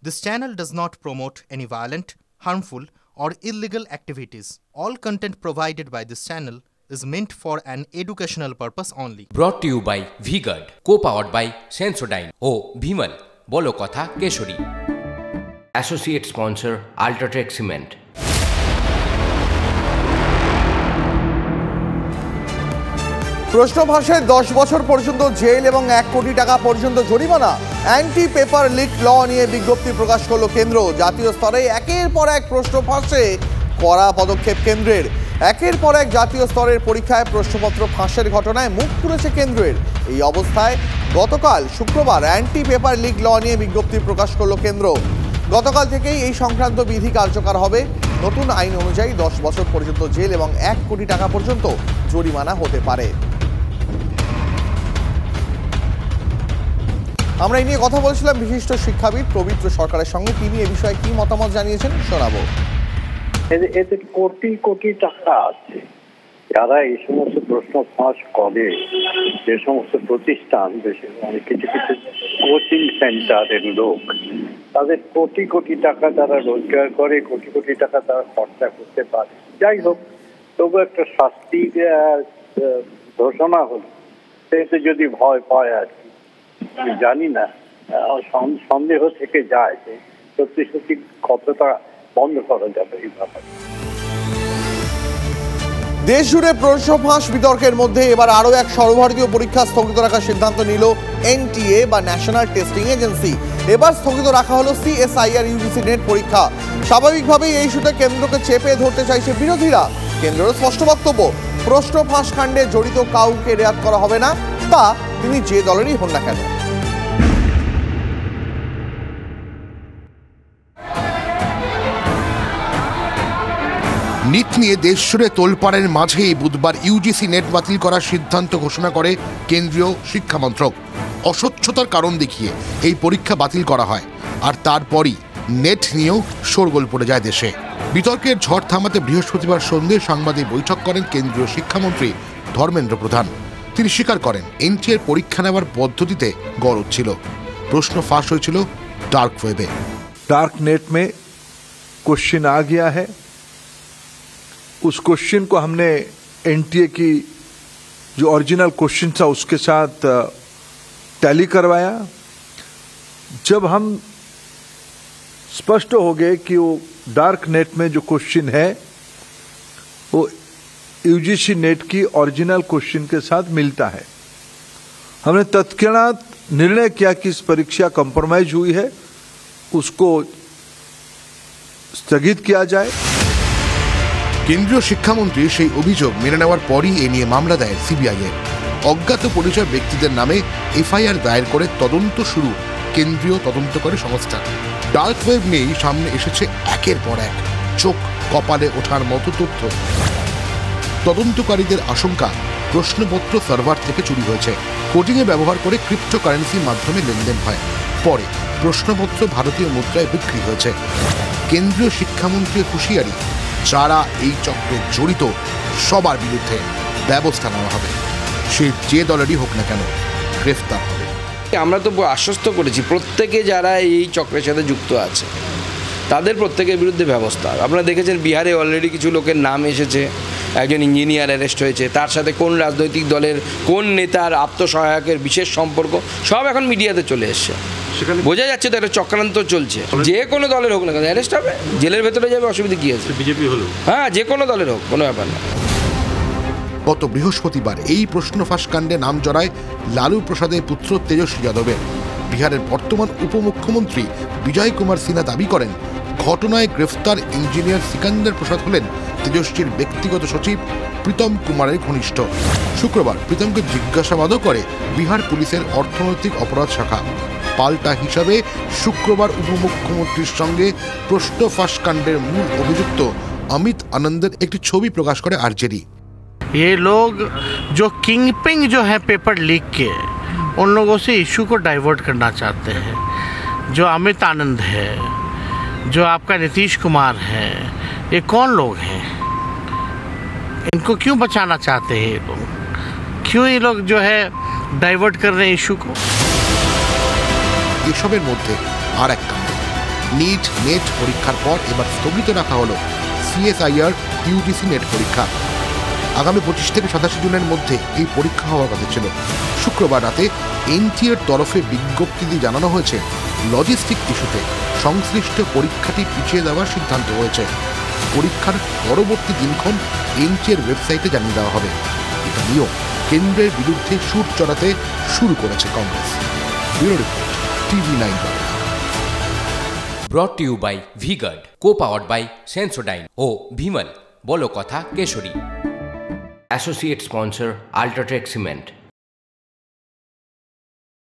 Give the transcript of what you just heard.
This channel does not promote any violent, harmful, or illegal activities. All content provided by this channel is meant for an educational purpose only. Brought to you by V-Guard, co-powered by Sensodyne ও Bhimal, বলো কথা Keshari. Associate sponsor Ultratech Cement। প্রশ্ন ভাষায় 10 বছর পর্যন্ত jail এবং 1 কোটি টাকা পর্যন্ত জরিমানা। অ্যান্টি পেপার লিক ল নিয়ে বিজ্ঞপ্তি প্রকাশ করলো কেন্দ্র। জাতীয় স্তরে একের পর এক প্রশ্ন ফাঁসে কড়া পদক্ষেপ কেন্দ্রের। একের পর এক জাতীয় স্তরের পরীক্ষায় প্রশ্নপত্র ফাঁসের ঘটনায় মুখ খুলেছে কেন্দ্রের। এই অবস্থায় গতকাল শুক্রবার অ্যান্টি পেপার লিক ল নিয়ে বিজ্ঞপ্তি প্রকাশ করলো কেন্দ্র। গতকাল থেকেই এই সংক্রান্ত বিধি কার্যকর হবে। নতুন আইন অনুযায়ী 10 বছর পর্যন্ত জেল এবং 1 কোটি টাকা পর্যন্ত জরিমানা হতে পারে। আমরা এই নিয়ে কথা বলছিলাম বিশিষ্ট শিক্ষাবিদ পবিত্র সরকারের সঙ্গে। তিনি এ বিষয়ে কি মতামত জানিয়েছেন শোনাবো। এতে কোটি কোটি টাকা আছে। যারা এই সমস্ত প্রশ্ন ফাঁস করে, যে সমস্ত প্রতিষ্ঠান, দেশের অনেক কিছু কিছু কোচিং সেন্টারের লোক, তাদের কোটি কোটি টাকা তারা রোজগার করে, কোটি কোটি টাকা তারা খরচা করতে পারে। যাই হোক, তবু একটা শাস্তির ঘোষণা হলো, সেতে যদি ভয় পায় আর কি, আমি জানি না, সন্দেহ থেকে যায় যে সত্যি সত্যি কতটা বন্ধ করা যাবে এই ব্যাপারে। দেশ জুড়ে প্রশ্ন ফাঁস বিতর্কের মধ্যে এবার আরও এক সর্বভারতীয় পরীক্ষা স্থগিত রাখার সিদ্ধান্ত নিল এনটিএ বা ন্যাশনাল টেস্টিং এজেন্সি। এবার স্থগিত রাখা হলো সিএসআইআর ইউজিসি নেট পরীক্ষা। স্বাভাবিকভাবেই এই ইস্যুতে কেন্দ্রকে চেপে ধরতে চাইছে বিরোধীরা। কেন্দ্রের স্পষ্ট বক্তব্য, প্রশ্ন ফাঁস কাণ্ডে জড়িত কাউকে রেয়াত করা হবে না, তা তিনি যে দলেরই হন না কেন। নিট নিয়ে দেশ জুড়ে তোলপাড়ের মাঝেই বুধবার ইউজিসি নেট বাতিল করার সিদ্ধান্ত ঘোষণা করে কেন্দ্রীয় শিক্ষা মন্ত্রক। অস্বচ্ছতার কারণ দেখিয়ে এই পরীক্ষা বাতিল করা হয়, আর তারপরই নেট নিয়েও শোরগোল পড়ে যায় দেশে। বিতর্কের ঝড় থামাতে বৃহস্পতিবার সন্ধ্যে সাংবাদিক বৈঠক করেন কেন্দ্রীয় শিক্ষামন্ত্রী ধর্মেন্দ্র প্রধান। তিনি স্বীকার করেন এনটিএর পরীক্ষা নেওয়ার পদ্ধতিতে গলদ ছিল। প্রশ্ন ফাঁস হয়েছিল ডার্ক ওয়েবে। डार्क नेट में क्वेश्चन आ गया है, उस क्वेश्चन को हमने एनटीए की जो ओरिजिनल क्वेश्चन था उसके साथ टैली करवाया। जब हम स्पष्ट हो गए कि वो डार्क नेट में जो क्वेश्चन है वो यूजीसी नेट की ओरिजिनल क्वेश्चन के साथ मिलता है, हमने तत्क्षणात निर्णय किया कि इस परीक्षा कॉम्प्रोमाइज हुई है, उसको স্থগিত किया जाए। কেন্দ্রীয় শিক্ষামন্ত্রী সেই অভিযোগ মেনে নেওয়ার পরই এ নিয়ে মামলা দায়ের সিবিআই-এর। অজ্ঞাত পরিচয় ব্যক্তিদের নামে এফআইআর দায়ের করে তদন্ত শুরু কেন্দ্রীয় তদন্তকারী সংস্থা। ডার্ক ওয়েব নিয়েই সামনে এসেছে একের পর এক চোখ কপালে ওঠার মতো তথ্য। তদন্তকারীদের আশঙ্কা প্রশ্নপত্র সার্ভার থেকে চুরি হয়েছে, কোডিংয়ে ব্যবহার করে ক্রিপ্টোকারেন্সির মাধ্যমে লেনদেন হয়, পরে প্রশ্নপত্র ভারতীয় মুদ্রায় বিক্রি হয়েছে। কেন্দ্রীয় শিক্ষামন্ত্রীর হুঁশিয়ারি, যারা এই চক্রে জড়িত সবার বিরুদ্ধে ব্যবস্থা নেওয়া হবে, সে যে দলেরই হোক না কেন গ্রেফতার হবে। আমরা তো আশ্বস্ত করেছি প্রত্যেকে যারা এই চক্রের সাথে যুক্ত আছে তাদের প্রত্যেকের বিরুদ্ধে ব্যবস্থা। আপনারা দেখেছেন বিহারে অলরেডি কিছু লোকের নাম এসেছে, একজন ইঞ্জিনিয়ার অ্যারেস্ট হয়েছে, তার সাথে কোন রাজনৈতিক দলের কোন নেতার আত্মসহায়কের বিশেষ সম্পর্ক সব এখন মিডিয়াতে চলে এসছে। বোঝা যাচ্ছে তো একটা চক্রান্ত চলছে। যে কোনো দলের হোক না কেন অ্যারেস্ট হবে, জেলের ভেতরে যাবে, অসুবিধা কী আছে? বিজেপি হলো, হ্যাঁ, যে কোনো দলের হোক, কোনো ব্যাপার না। গত বৃহস্পতিবার এই প্রশ্ন ফাঁস কাণ্ডে নাম জড়ায় লালু প্রসাদের পুত্র তেজস্বী যাদবের। বিহারের বর্তমান উপমুখ্যমন্ত্রী বিজয় কুমার সিনহা দাবি করেন ঘটনায় গ্রেফতার ইঞ্জিনিয়ার সিকান্দার প্রসাদ হলেন তেজস্বীর ব্যক্তিগত সচিব প্রীতম কুমারের ঘনিষ্ঠ। শুক্রবার প্রীতমকে জিজ্ঞাসাবাদও করে বিহার পুলিশের অর্থনৈতিক অপরাধ শাখা। পাল্টা হিসাবে শুক্রবার উপমুখ্যমন্ত্রীর সঙ্গে প্রশ্ন ফাঁস কাণ্ডের মূল অভিযুক্ত অমিত আনন্দের একটি ছবি প্রকাশ করে আরজেডি। ये लोग जो किंगपिंग जो है पेपर लीक के, उन लोगों से इशू को डाइवर्ट करना चाहते हैं। जो अमित आनंद है, जो आपका नीतीश कुमार है, ये कौन लोग हैं? इनको क्यों बचाना चाहते हैं ये लोग? क्यों ये लोग जो है डाइवर्ट कर रहे हैं इशू को? এসবের মধ্যে আর এক কাণ্ড, নিট নেট পরীক্ষার পর এবার স্থগিত রাখা হলো সিএসআইআর ইউজিসি নেট পরীক্ষা। আগামী 25 থেকে 27 জুনের মধ্যে এই পরীক্ষা হওয়ার কথা ছিল। শুক্রবার রাতে এনটিএর তরফে বিজ্ঞপ্তি দিয়ে জানানো হয়েছে লজিস্টিক ইস্যুতে সংশ্লিষ্ট পরীক্ষাটি পিছিয়ে দেওয়ার সিদ্ধান্ত হয়েছে। পরীক্ষার পরবর্তী দিনক্ষণ এনটিএর ওয়েবসাইটে জানিয়ে দেওয়া হবে। এটা নিয়েও কেন্দ্রের বিরুদ্ধে সুর চড়াতে শুরু করেছে Congress. Bureau report, TV9 Bangla. Brought to you by V-Guard, co-powered by Sensodyne ও Bhimal, বলো কথা Keshari. Associate sponsor, Ultratech Cement.